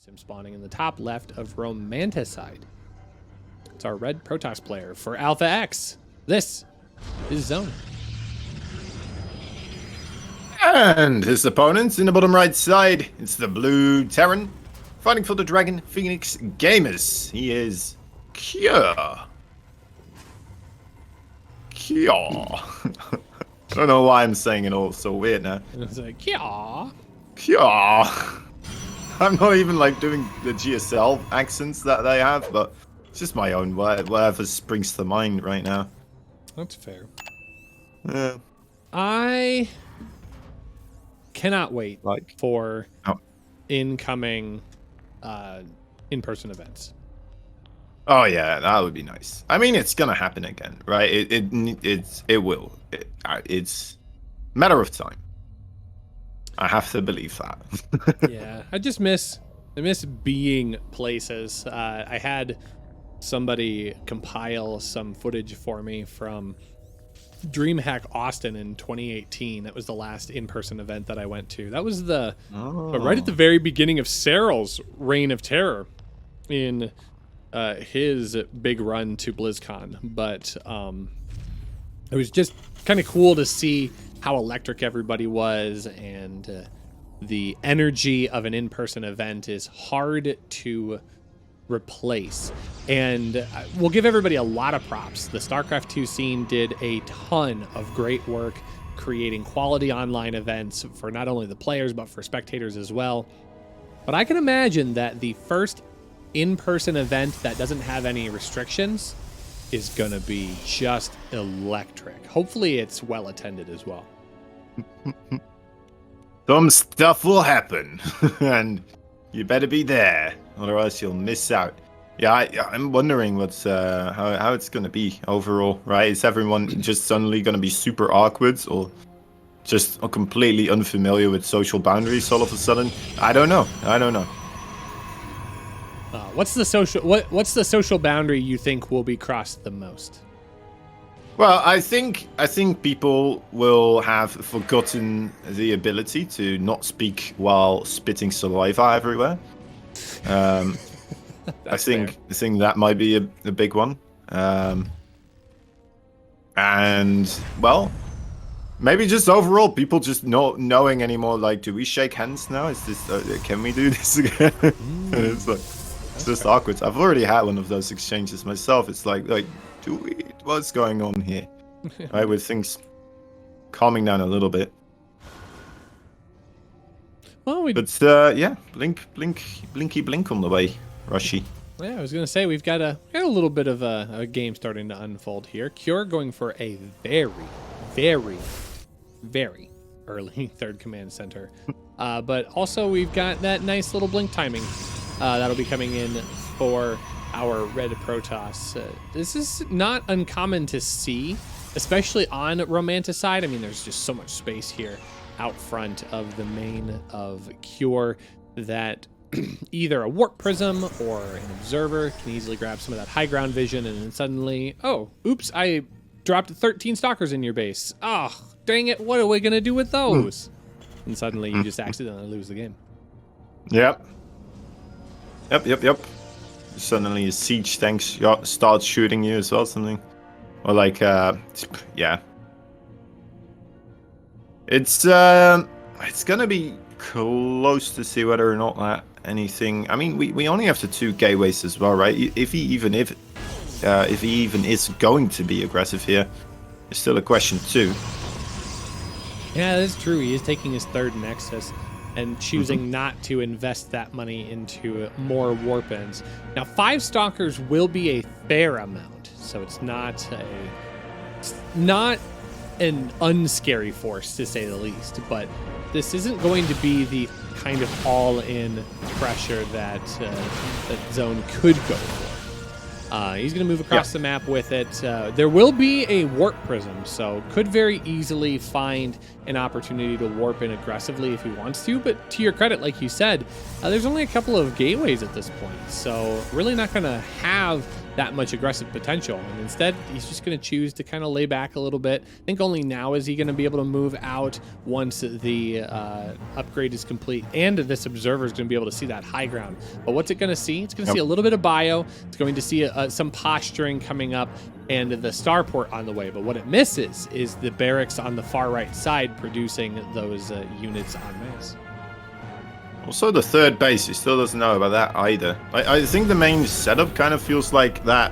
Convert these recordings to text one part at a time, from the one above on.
Sim spawning in the top left of Romanticide. It's our red Protoss player for Alpha X. This is Zoun. And his opponents in the bottom right side, it's the blue Terran, fighting for the Dragon Phoenix Gamers. He is Cure. I don't know why I'm saying it all so weird now. It's like, yeah. Cure. I'm not even like doing the GSL accents that they have, but it's just my own, whatever springs to mind right now. That's fair. Yeah. I cannot wait for incoming in-person events. Oh yeah, that would be nice. I mean, it's gonna happen again, right? It will. It's a matter of time. I have to believe that. Yeah, I miss being places. I had somebody compile some footage for me from DreamHack Austin in 2018. That was the last in-person event that I went to. That was right at the very beginning of Cyril's reign of terror in his big run to BlizzCon. But it was just kind of cool to see how electric everybody was, and the energy of an in-person event is hard to replace. And we'll give everybody a lot of props. The StarCraft 2 scene did a ton of great work creating quality online events for not only the players but for spectators as well. But I can imagine that the first in-person event that doesn't have any restrictions is gonna be just electric. Hopefully it's well attended as well. Some stuff will happen, and you better be there, otherwise you'll miss out. Yeah, I'm wondering what's how it's gonna be overall, right? Is everyone just suddenly gonna be super awkward, or just completely unfamiliar with social boundaries all of a sudden? I don't know. What's the social boundary you think will be crossed the most? Well, I think people will have forgotten the ability to not speak while spitting saliva everywhere. I think that might be a big one. And well, maybe just overall people just not knowing anymore. Like, do we shake hands now? Is this? Can we do this again? It's like, it's just awkward. I've already had one of those exchanges myself. It's like, what's going on here? Right, with things calming down a little bit. Well, yeah, blinky blink on the way, Rushi. Yeah, I was gonna say we've got a little bit of a game starting to unfold here. Cure going for a very, very, very early third command center, but also we've got that nice little blink timing that'll be coming in for our red Protoss. This is not uncommon to see, especially on Romanticide. I mean, there's just so much space here out front of the main of Cure that either a warp prism or an observer can easily grab some of that high ground vision, and then suddenly, oh, oops, I dropped 13 stalkers in your base. Oh, dang it, what are we gonna do with those? And suddenly you just accidentally lose the game. Yep. Suddenly a siege tank starts shooting you as well, something. Or like, yeah. It's gonna be close to see whether or not that anything. I mean, we only have the 2 gateways as well, right? If he even is going to be aggressive here, it's still a question too. Yeah, that's true. He is taking his third Nexus and choosing not to invest that money into more warp ends. Now, 5 stalkers will be a fair amount, so it's not an unscary force, to say the least, but this isn't going to be the kind of all-in pressure that Zoun could go for. He's going to move across the map with it. There will be a warp prism, so could very easily find an opportunity to warp in aggressively if he wants to, but to your credit, like you said, there's only a couple of gateways at this point, so really not going to have that much aggressive potential. And instead, he's just going to choose to kind of lay back a little bit. I think only now is he going to be able to move out once the upgrade is complete, and this observer is going to be able to see that high ground. But what's it going to see? It's going to see a little bit of bio. It's going to see some posturing coming up and the starport on the way. But what it misses is the barracks on the far right side producing those units en masse. Also, the third base, he still doesn't know about that either. I think the main setup kind of feels like that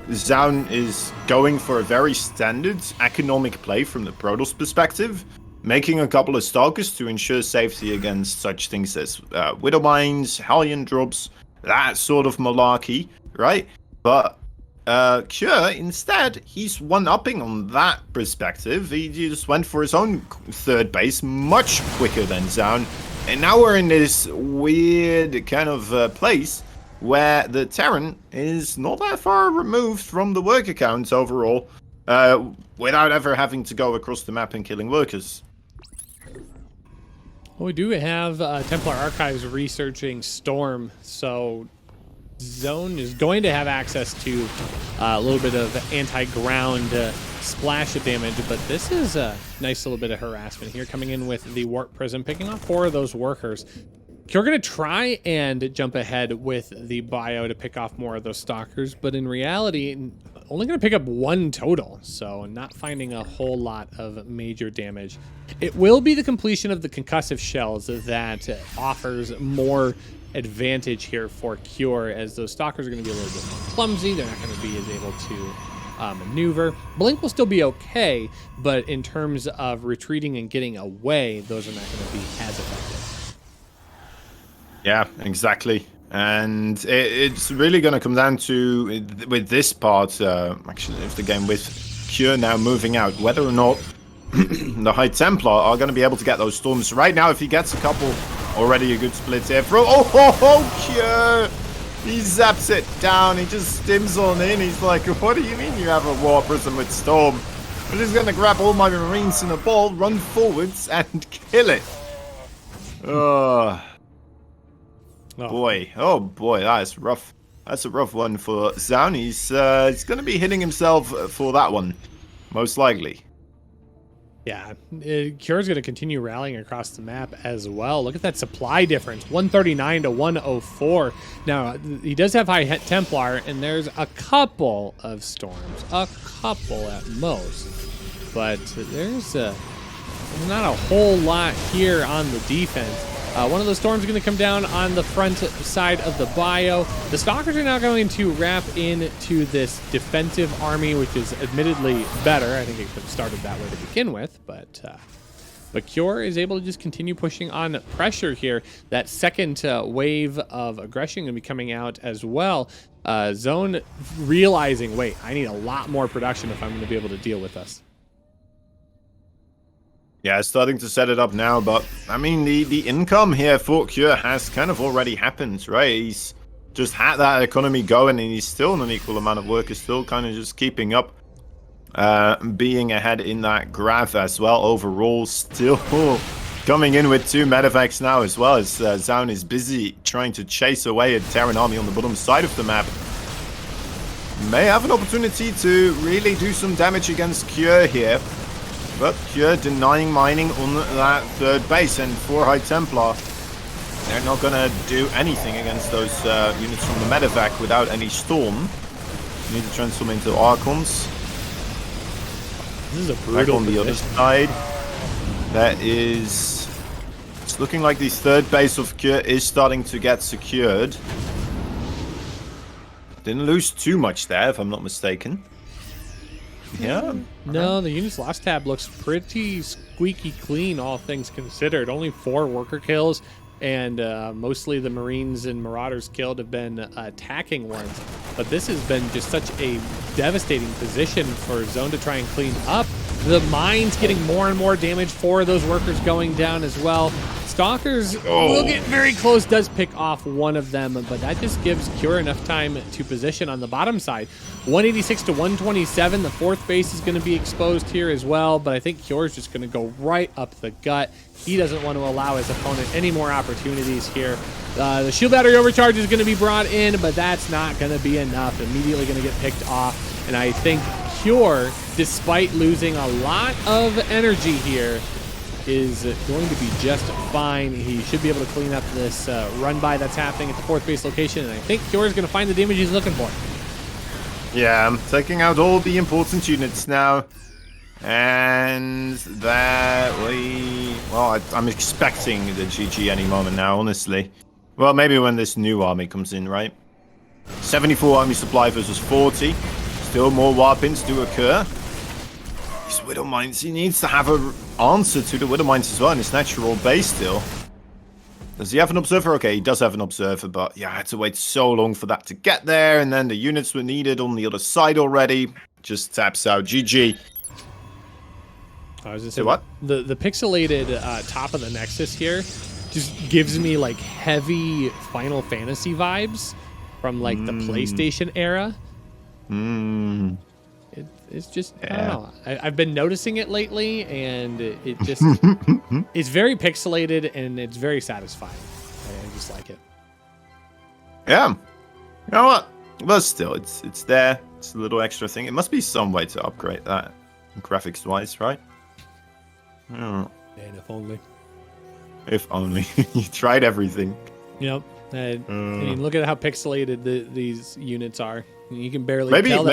Zoun is going for a very standard economic play from the Protoss perspective, making a couple of Stalkers to ensure safety against such things as Widow Mines, Hellion drops, that sort of malarkey, right? But Cure, instead, he's one-upping on that perspective. He just went for his own third base much quicker than Zoun. And now we're in this weird kind of place where the Terran is not that far removed from the worker counts overall, without ever having to go across the map and killing workers. Well, we do have Templar Archives researching Storm, so Zoun is going to have access to a little bit of anti-ground splash of damage, but this is a nice little bit of harassment here coming in with the Warp Prism, picking off 4 of those workers. You're going to try and jump ahead with the bio to pick off more of those stalkers, but in reality, only going to pick up 1 total, so not finding a whole lot of major damage. It will be the completion of the concussive shells that offers more advantage here for Cure, as those stalkers are going to be a little bit more clumsy. They're not going to be as able to maneuver. Blink will still be okay, but in terms of retreating and getting away, those are not going to be as effective. Yeah, exactly. And it's really going to come down to, with this part, actually, of the game, with Cure now moving out, whether or not the High Templar are going to be able to get those storms. Right now, if he gets a couple, already a good split here. Cure! He zaps it down. He just stims on in. He's like, what do you mean you have a War Prism with Storm? I'm just going to grab all my Marines in a ball, run forwards, and kill it. Oh boy, that is rough. That's a rough one for Zoun. He's going to be hitting himself for that one, most likely. Yeah, Cure's going to continue rallying across the map as well. Look at that supply difference, 139 to 104. Now, he does have High Templar, and there's a couple of Storms, a couple at most. But there's not a whole lot here on the defense. One of those Storms is going to come down on the front side of the bio. The Stalkers are now going to wrap into this defensive army, which is admittedly better. I think it could have started that way to begin with, but Cure is able to just continue pushing on pressure here. That second wave of aggression going to be coming out as well. Zoun realizing, wait, I need a lot more production if I'm going to be able to deal with this. Yeah, starting to set it up now, but I mean, the income here for Cure has kind of already happened, right? He's just had that economy going, and he's still an equal amount of work, is still kind of just keeping up, being ahead in that graph as well. Overall, still coming in with 2 medevacs now as well, as Zoun is busy trying to chase away a Terran army on the bottom side of the map. May have an opportunity to really do some damage against Cure here. But Cure denying mining on that third base, and for High Templar, they're not going to do anything against those units from the medevac without any storm. Need to transform into Archons. This is a brutal Back on the other side, that is... It's looking like the third base of Cure is starting to get secured. Didn't lose too much there, if I'm not mistaken. Yeah. No, the unit's loss tab looks pretty squeaky clean, all things considered. Only 4 worker kills, and mostly the Marines and Marauders killed have been attacking ones. But this has been just such a devastating position for Zoun to try and clean up. The mine's getting more and more damage for those workers going down as well. Stalkers will get very close, does pick off one of them, but that just gives Cure enough time to position on the bottom side. 186 to 127. The fourth base is going to be exposed here as well, but I think Cure is just going to go right up the gut. He doesn't want to allow his opponent any more opportunities here. The shield battery overcharge is going to be brought in, but that's not going to be enough. Immediately going to get picked off, and I think Cure, despite losing a lot of energy here, is going to be just fine. He should be able to clean up this run by that's happening at the fourth base location, and I think Cure is going to find the damage he's looking for. Yeah, I'm taking out all the important units now. And that I'm expecting the GG any moment now, honestly. Well, maybe when this new army comes in, right? 74 army supply versus 40. Still more warp-ins to occur. These Widow Mines, he needs to have an answer to the Widow Mines as well in his natural base still. Does he have an observer? Okay, he does have an observer, but yeah, I had to wait so long for that to get there, and then the units were needed on the other side already. Just taps out. GG. I was just saying, what? The pixelated top of the Nexus here just gives me like heavy Final Fantasy vibes from like the PlayStation era. It's just, I don't know. I've been noticing it lately, and it just, it's very pixelated, and it's very satisfying. I just like it. Yeah. You know what? But still, it's there. It's a little extra thing. It must be some way to upgrade that graphics-wise, right? And if only. If only. You tried everything. Yep. I mean, look at how pixelated these units are. You can barely tell.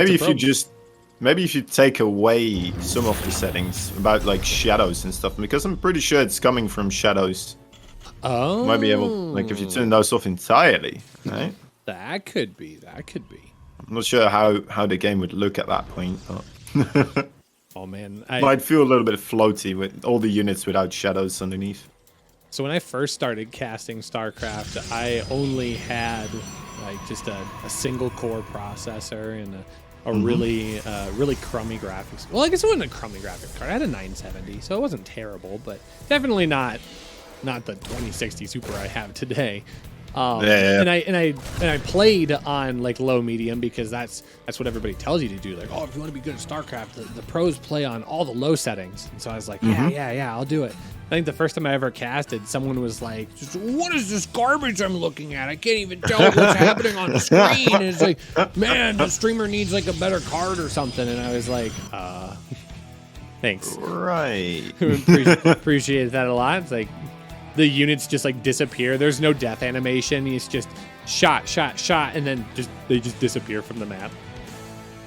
Maybe if you take away some of the settings about like shadows and stuff, because I'm pretty sure it's coming from shadows. Oh. You might be able, like, if you turn those off entirely, right? That could be. That could be. I'm not sure how the game would look at that point. But oh man, might feel a little bit floaty with all the units without shadows underneath. So when I first started casting StarCraft, I only had like just a single core processor and a really crummy graphics. Well, I guess it wasn't a crummy graphics card. I had a 970, so it wasn't terrible, but definitely not the 2060 Super I have today. And I played on like low medium because that's what everybody tells you to do. Like, oh, if you want to be good at StarCraft, the pros play on all the low settings. And so I was like, yeah, I'll do it. I think the first time I ever casted, someone was like, what is this garbage I'm looking at? I can't even tell what's happening on the screen. And it's like, man, the streamer needs like a better card or something. And I was like, thanks. Right. Appreciate that a lot. It's like the units just like disappear. There's no death animation. It's just shot, and then they just disappear from the map.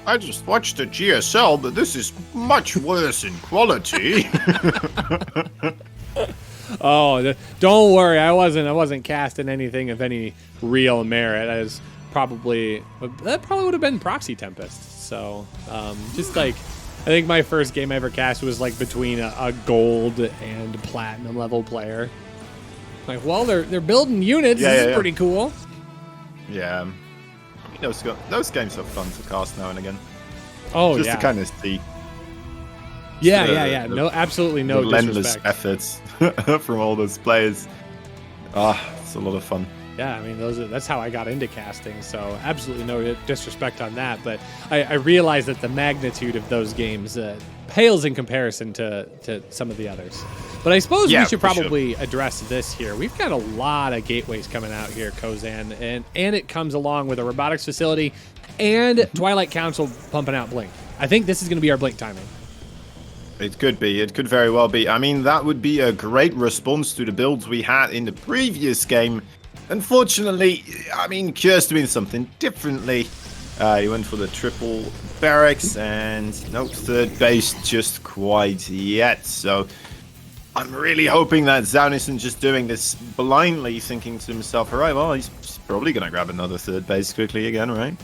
I just watched the GSL, but this is much worse in quality. Oh, don't worry. I wasn't casting anything of any real merit. That probably would have been Proxy Tempest. So, just like, I think my first game I ever cast was like between a gold and platinum level player. Like, well, they're building units. This is pretty cool. Yeah. I mean, those games are fun to cast now and again. Oh, just to kind of see. Yeah. No, absolutely no relentless disrespect. efforts from all those players. It's a lot of fun. Yeah, I mean, that's how I got into casting, so absolutely no disrespect on that, but I realize that the magnitude of those games pales in comparison to some of the others. But I suppose we should probably address this here. We've got a lot of gateways coming out here, Kozan, and it comes along with a robotics facility and Twilight Council pumping out Blink. I think this is going to be our Blink timing. It could be. It could very well be. I mean, that would be a great response to the builds we had in the previous game. Unfortunately, I mean, Cure's doing something differently. He went for the triple barracks and no third base just quite yet. So I'm really hoping that Zoun isn't just doing this blindly, thinking to himself, all right, well, he's probably going to grab another third base quickly again, right?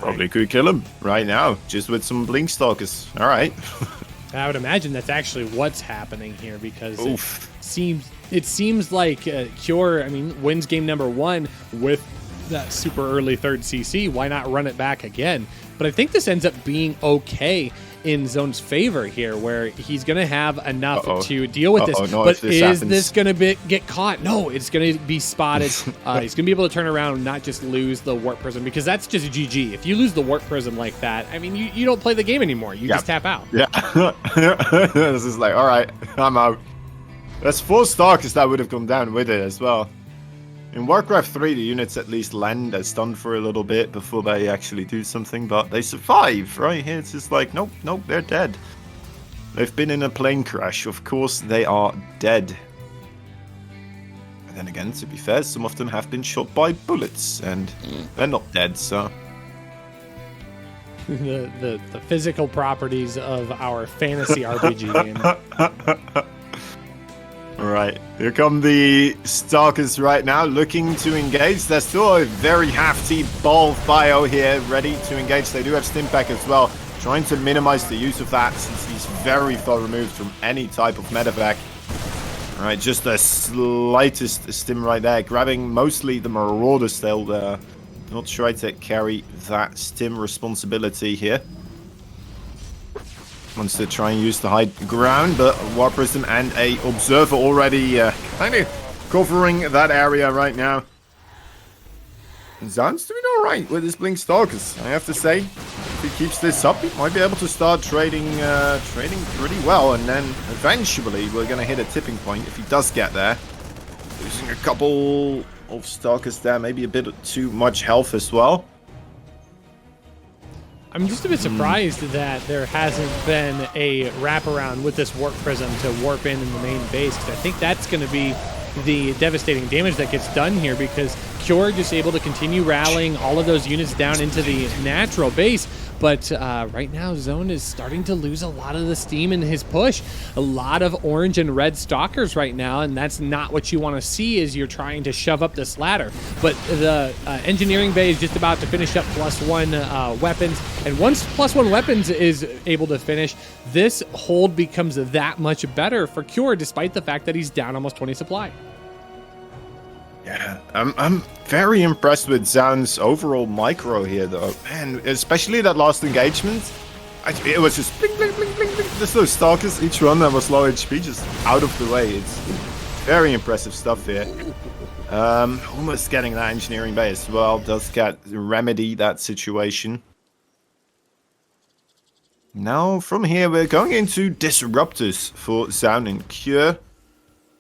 Probably could kill him right now, just with some Blink Stalkers. All right. I would imagine that's actually what's happening here, because it seems like Cure, I mean, wins game number 1 with that super early third CC, why not run it back again? But I think this ends up being okay in Zoun's favor here, where he's going to have enough to deal with this. No, but is this going to get caught? No, it's going to be spotted. He's going to be able to turn around and not just lose the Warp Prism, because that's just GG. If you lose the Warp Prism like that, I mean, you don't play the game anymore. You just tap out. Yeah. This is like, all right, I'm out. That's 4 Stalkers that would have come down with it as well. In Warcraft 3, the units at least land as stunned for a little bit before they actually do something, but they survive. Right here, it's just like, nope, they're dead. They've been in a plane crash. Of course, they are dead. And then again, to be fair, some of them have been shot by bullets, and they're not dead, so... the physical properties of our fantasy RPG game. Alright, here come the Stalkers right now, looking to engage. There's still a very hefty ball of bio here, ready to engage. They do have Stimpak as well, trying to minimize the use of that since he's very far removed from any type of medevac. Alright, just the slightest stim right there, grabbing mostly the Marauders. They'll not try to carry that stim responsibility here. Wants to try and use the high ground, but Warp Prism and a Observer already kind of covering that area right now. Zoun's doing alright with his Blink Stalkers, I have to say. If he keeps this up, he might be able to start trading pretty well, and then eventually we're going to hit a tipping point if he does get there. Losing a couple of Stalkers there, maybe a bit too much health as well. I'm just a bit surprised that there hasn't been a wraparound with this Warp Prism to warp in the main base, because I think that's going to be the devastating damage that gets done here, because Cure just able to continue rallying all of those units down into the natural base. But right now, Zoun is starting to lose a lot of the steam in his push. A lot of orange and red Stalkers right now, and that's not what you want to see as you're trying to shove up this ladder. But the engineering bay is just about to finish up +1 weapons, and once +1 weapons is able to finish, this hold becomes that much better for Cure, despite the fact that he's down almost 20 supply. Yeah, I'm very impressed with Zoun's overall micro here, though. Man, especially that last engagement. It was just blink, blink, blink, blink, blink. Just those Stalkers, each one that was low HP, just out of the way. It's very impressive stuff here. Almost getting that engineering bay as well. Does get remedy that situation. Now, from here, we're going into Disruptors for Zoun and Cure.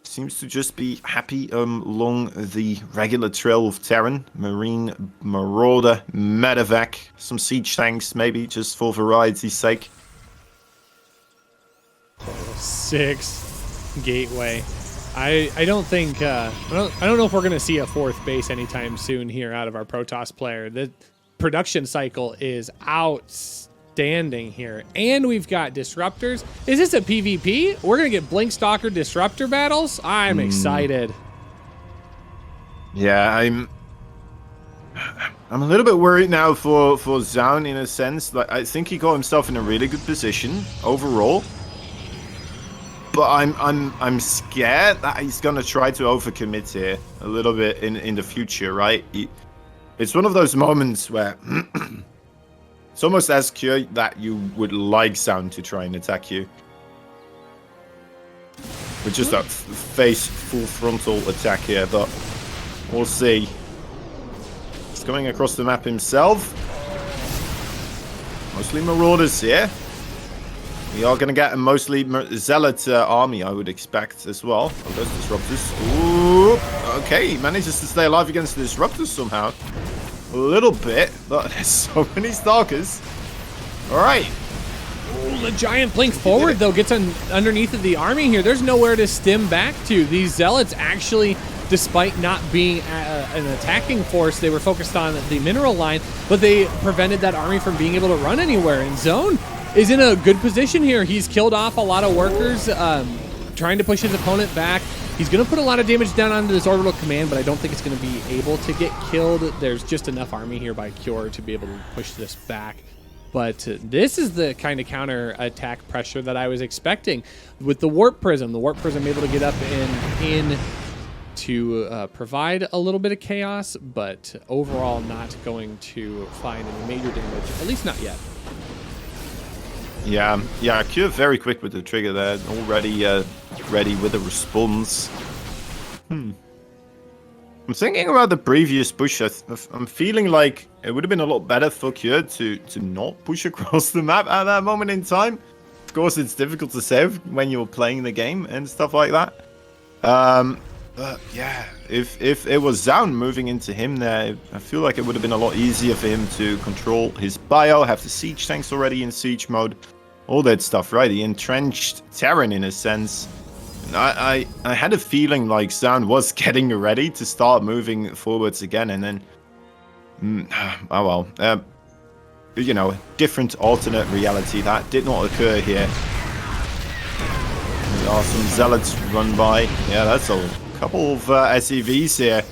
Seems to just be happy along the regular trail of Terran. Marine, Marauder, Medevac, some siege tanks maybe, just for variety's sake. 6 Gateway. I don't think I don't know if we're gonna see a 4th base anytime soon here out of our Protoss player. The production cycle is outstanding here, and we've got Disruptors. Is this a PvP? We're gonna get Blink Stalker Disruptor battles. I'm excited. Yeah, I'm a little bit worried now for Zoun in a sense. Like, I think he got himself in a really good position overall, but I'm scared that he's gonna try to overcommit here a little bit in the future, right? It's one of those moments where it's almost as Cure that you would like Zoun to try and attack you. With just that face full frontal attack here, but we'll see. He's coming across the map himself. Mostly Marauders here. We are going to get a mostly Zealot army, I would expect, as well. Oh, those Disruptors. Ooh, okay, he manages to stay alive against the Disruptors somehow. A little bit, but there's so many Stalkers. Alright. Oh, the giant blink forward, though, gets underneath of the army here. There's nowhere to stem back to. These Zealots actually, despite not being an attacking force, they were focused on the mineral line, but they prevented that army from being able to run anywhere. And Zoun is in a good position here. He's killed off a lot of workers, trying to push his opponent back. He's going to put a lot of damage down onto this orbital command, but I don't think it's going to be able to get killed. There's just enough army here by Cure to be able to push this back. But this is the kind of counter-attack pressure that I was expecting with the Warp Prism. The Warp Prism able to get up in to provide a little bit of chaos, but overall not going to find any major damage, at least not yet. Yeah, Cure very quick with the trigger there, already ready with a response. I'm thinking about the previous push. I'm feeling like it would have been a lot better for Cure to not push across the map at that moment in time. Of course, it's difficult to say when you're playing the game and stuff like that. But yeah, if it was Zoun moving into him there, I feel like it would have been a lot easier for him to control his bio, have the siege tanks already in siege mode, all that stuff, right? The entrenched Terran in a sense. I had a feeling like Zoun was getting ready to start moving forwards again, and then oh well, you know, different alternate reality that did not occur here. There are some zealots run by. Yeah, that's a couple of SEVs here.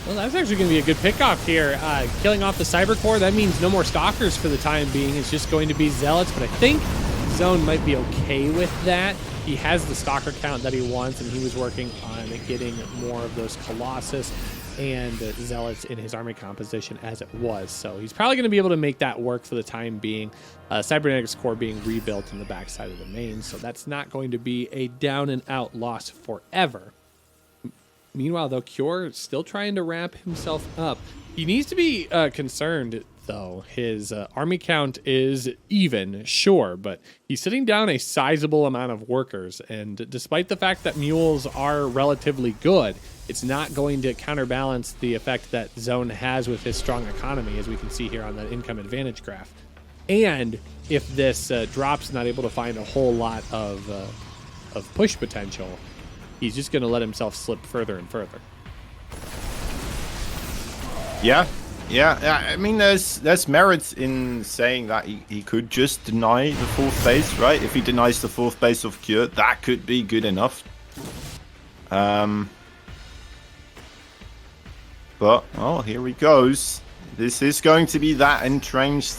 Well, that's actually going to be a good pickoff here. Killing off the Cyber Core, that means no more Stalkers for the time being. It's just going to be Zealots, but I think Zoun might be okay with that. He has the Stalker count that he wants, and he was working on getting more of those Colossus and Zealots in his army composition as it was. So he's probably going to be able to make that work for the time being. Cybernetics Core being rebuilt in the backside of the main, so that's not going to be a down-and-out loss forever. Meanwhile, though, Cure is still trying to ramp himself up. He needs to be concerned, though. His army count is even, sure, but he's sitting down a sizable amount of workers, and despite the fact that mules are relatively good, it's not going to counterbalance the effect that Zoun has with his strong economy, as we can see here on the income advantage graph. And if this drop's not able to find a whole lot of push potential, he's just going to let himself slip further and further. Yeah. I mean, there's merits in saying that he could just deny the fourth base, right? If he denies the fourth base of Cure, that could be good enough. But, oh, here he goes. This is going to be that entrenched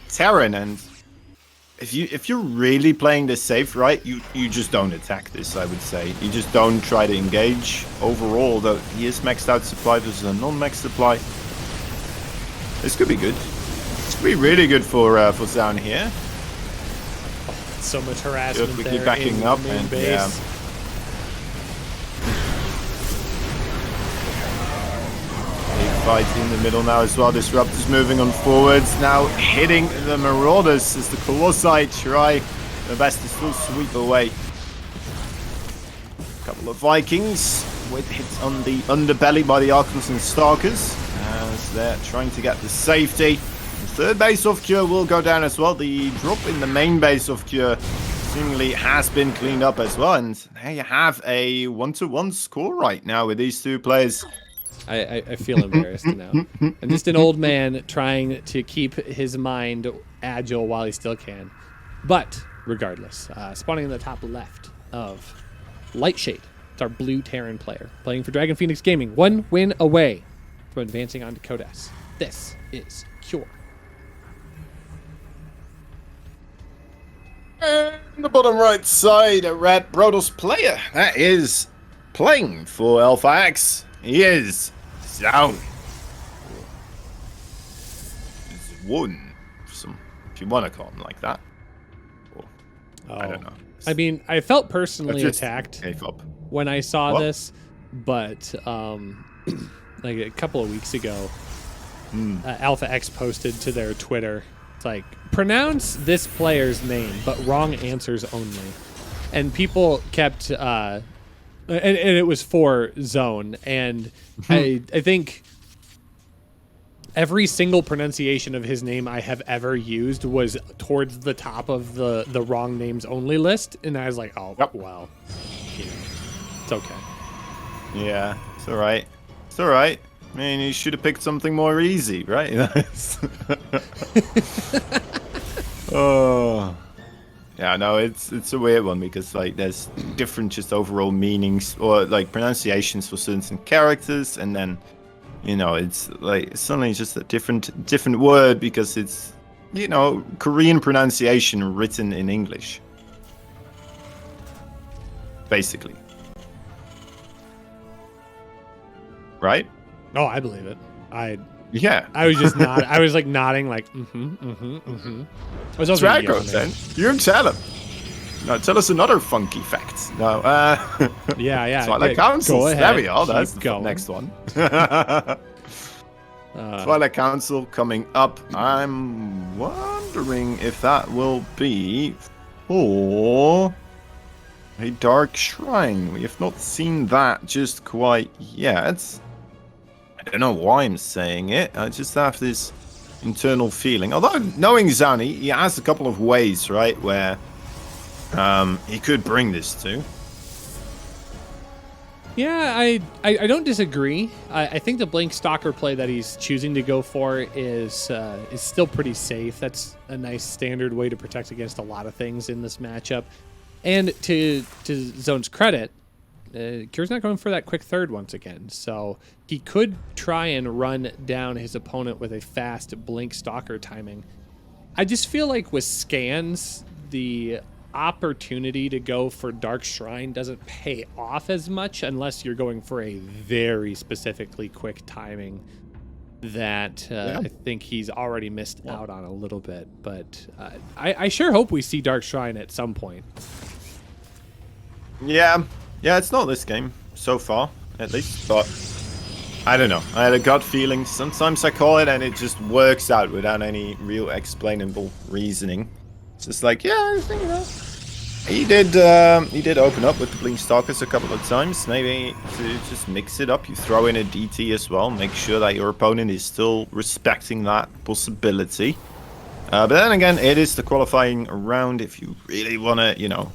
Terran, and if you're really playing this safe, right, you just don't attack this, I would say. You just don't try to engage overall, though he is maxed out supply versus a non-max supply. This could be good. This could be really good for Zoun here. Oh, so much harassment we there keep backing up and base. yeah. Big fight in the middle now as well. Disruptors moving on forwards, now hitting the Marauders as the Colossi try their best to still sweep away. A couple of Vikings with hits on the underbelly by the Archons and Stalkers as they're trying to get the safety. The third base of Cure will go down as well. The drop in the main base of Cure seemingly has been cleaned up as well, and there you have a 1-1 score right now with these two players. I feel embarrassed now. I'm just an old man trying to keep his mind agile while he still can. But regardless, spawning in the top left of Lightshade. It's our blue Terran player playing for Dragon Phoenix Gaming. 1 win away from advancing on to Codas. This is Cure. And the bottom right side, a Red Brodos player that is playing for Alpha X. He is Zoun. Zoun, if you want to call him like that. Or, I don't know. I mean, I felt personally attacked when I saw this, but like a couple of weeks ago, Alpha X posted to their Twitter, it's like, pronounce this player's name, but wrong answers only. And people kept, and it was for Zoun, and I think every single pronunciation of his name I have ever used was towards the top of the wrong names only list, and I was like, oh, well, it's okay. Yeah, it's all right. It's all right. I mean, you should have picked something more easy, right? Oh, yeah. No, it's a weird one because like there's different just overall meanings or like pronunciations for certain characters, and then you know it's like suddenly just a different word because it's you know Korean pronunciation written in English. basically. Right? Oh, I believe it. Yeah. I was just not. I was like nodding, like I was also Drago, yawning. then. You tell him. No, tell us another funky fact. No, Yeah. Twilight Council. Go ahead. There we are. That's Keep the going. next one. Twilight Council coming up. I'm wondering if that will be for a Dark Shrine. We have not seen that just quite yet. I don't know why I'm saying it. I just have this internal feeling. Although, knowing Zoun, he has a couple of ways, right, where he could bring this to. Yeah, I don't disagree. I think the Blink Stalker play that he's choosing to go for is still pretty safe. That's a nice standard way to protect against a lot of things in this matchup. And to Zoun's credit, Cure's not going for that quick third once again. So he could try and run down his opponent with a fast Blink Stalker timing. I just feel like with scans, the opportunity to go for Dark Shrine doesn't pay off as much unless you're going for a very specifically quick timing that I think he's already missed out on a little bit. But I sure hope we see Dark Shrine at some point. Yeah, it's not this game so far, at least, but I don't know. I had a gut feeling. Sometimes I call it and it just works out without any real explainable reasoning. It's just like, yeah, I think, you know. He did open up with the Blink Stalkers a couple of times. Maybe to just mix it up, you throw in a DT as well. Make sure that your opponent is still respecting that possibility. But then again, it is the qualifying round. If you really want to, you know,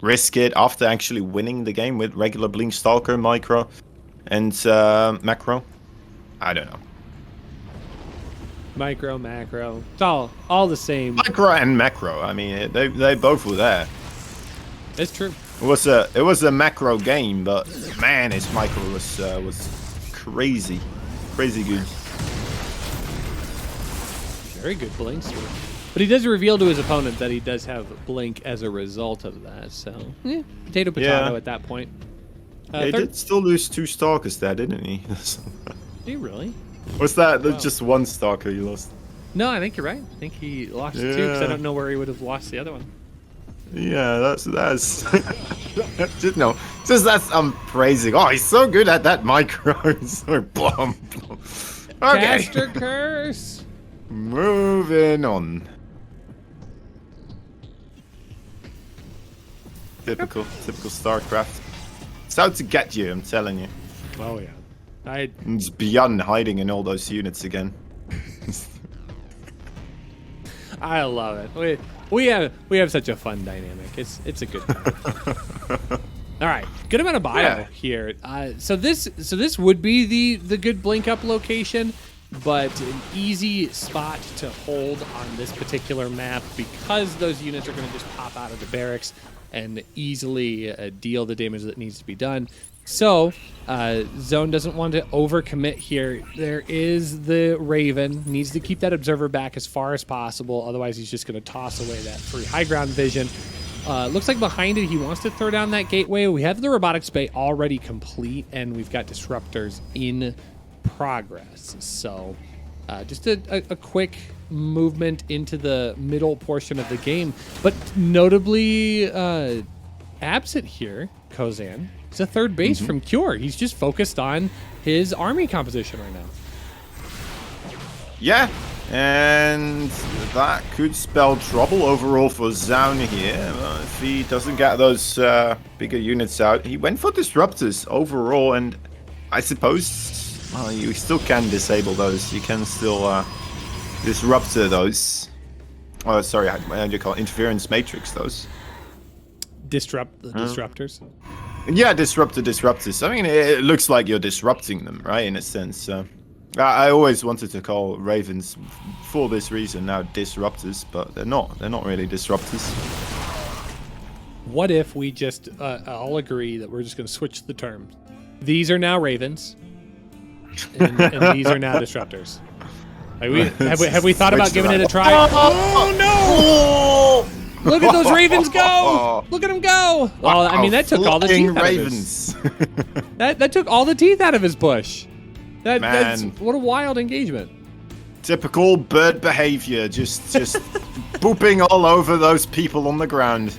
risk it after actually winning the game with regular Blink Stalker, micro, and macro, I don't know. Micro, macro, it's all the same. Micro and macro. I mean, they both were there. It's true. It was a macro game, but man, his micro was crazy good. Very good blinks. But he does reveal to his opponent that he does have blink as a result of that. So, potato at that point. He did still lose 2 stalkers there, didn't he? Did he really? Was that just one stalker you lost? No, I think you're right. I think he lost 2 because I don't know where he would have lost the other one. Yeah, that's just no. Just that's praising. Oh, he's so good at that micro. He's so blum. Okay. Caster curse. Moving on. Typical StarCraft. It's out to get you, I'm telling you. Oh yeah. It's beyond hiding in all those units again. I love it. We have such a fun dynamic. It's a good time. All right, good amount of bio here. So this would be the good blink up location, but an easy spot to hold on this particular map because those units are going to just pop out of the barracks and easily deal the damage that needs to be done. So, Zoun doesn't want to overcommit here. There is the Raven. Needs to keep that Observer back as far as possible. Otherwise, he's just going to toss away that free high ground vision. Looks like behind it, he wants to throw down that gateway. We have the Robotics Bay already complete, and we've got Disruptors in progress. So, just a quick movement into the middle portion of the game. But notably absent here, Kozan. It's a third base from Cure. He's just focused on his army composition right now. Yeah, and that could spell trouble overall for Zoun here. If he doesn't get those bigger units out. He went for Disruptors overall, and I suppose you still can disable those. You can still disrupt those. Oh, sorry, how do you call it? Interference Matrix those. Disrupt the Disruptors. Yeah, disrupt the Disruptors. I mean, it looks like you're disrupting them, right, in a sense. I always wanted to call Ravens, for this reason, now Disruptors, but they're not. They're not really Disruptors. What if we just all agree that we're just going to switch the terms? These are now Ravens, and these are now Disruptors. Like have we thought about giving it a try? Oh, no! Look at those ravens go! Look at them go! Wow, Oh, I mean, that took all the teeth ravens. out of his. That took all the teeth out of his bush. That's Man. what a wild engagement. Typical bird behavior, just booping all over those people on the ground.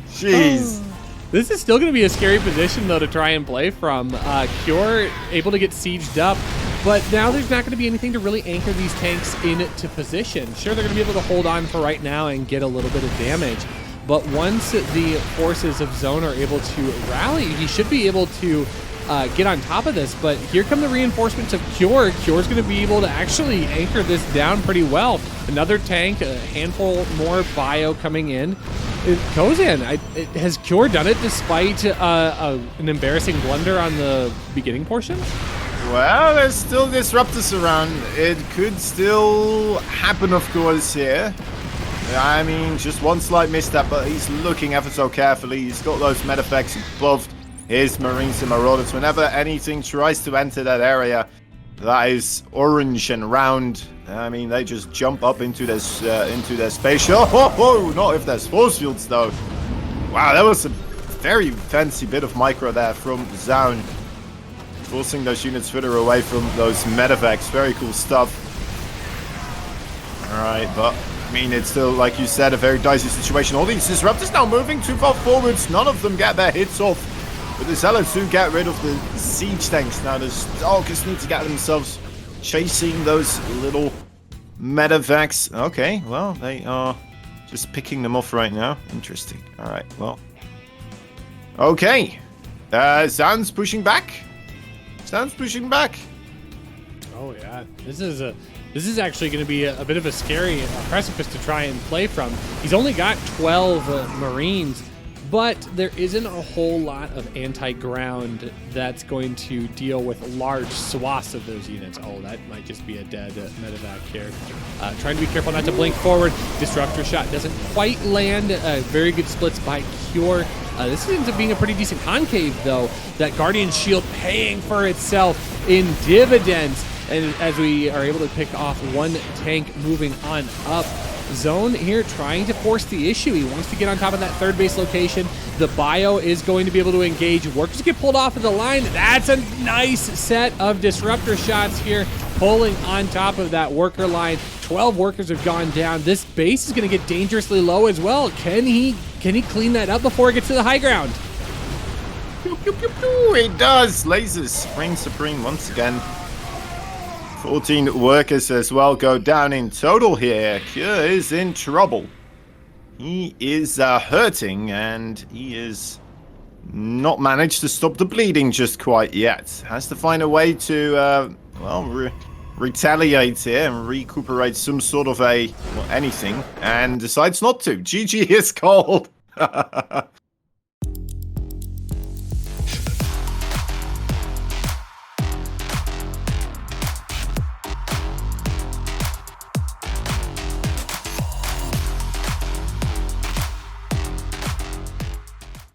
Jeez. This is still going to be a scary position, though, to try and play from. Cure able to get sieged up, but now there's not going to be anything to really anchor these tanks into position. Sure, they're going to be able to hold on for right now and get a little bit of damage, but once the forces of Zoun are able to rally, he should be able to get on top of this. But here come the reinforcements of Cure. Cure's going to be able to actually anchor this down pretty well. Another tank, a handful more bio coming in. Kozan, has Cure done it despite an embarrassing blunder on the beginning portion? Well, there's still Disruptors around. It could still happen, of course, here. I mean, just one slight misstep, but he's looking ever so carefully. He's got those med effects above his Marines and Marauders. Whenever anything tries to enter that area that is orange and round, I mean, they just jump up into their space. Oh, not if there's force fields, though. Wow, that was a very fancy bit of micro there from Zoun. Forcing those units further away from those medevacs. Very cool stuff. Alright, but I mean, it's still, like you said, a very dicey situation. All these Disruptors now moving too far forwards. None of them get their hits off. But the Zealots do get rid of the siege tanks. Now the Stalkers need to get themselves chasing those little medevacs. Okay, well, they are just picking them off right now. Interesting. Alright, well. Okay. Zoun's pushing back. Zoun's pushing back. Oh yeah, this is actually going to be a bit of a scary precipice to try and play from. He's only got 12 Marines, but there isn't a whole lot of anti-ground that's going to deal with large swaths of those units. Oh, that might just be a dead medevac here. Trying to be careful not to blink forward. Disruptor shot doesn't quite land. Very good splits by Cure. This ends up being a pretty decent concave, though. That Guardian Shield paying for itself in dividends. And as we are able to pick off one tank moving on up, Zoun here trying to force the issue. He wants to get on top of that third base location. The bio is going to be able to engage. Workers get pulled off of the line. That's a nice set of disruptor shots here, pulling on top of that worker line. 12 workers have gone down. This base is going to get dangerously low as well. Can he clean that up before it gets to the high ground? Pew, pew, pew, pew. It does. Lasers reign supreme once again. 14 workers as well go down in total here. Cure is in trouble. He is hurting, and he is not managed to stop the bleeding just quite yet. Has to find a way to, well, retaliate here and recuperate some sort of anything, and decides not to. GG is called.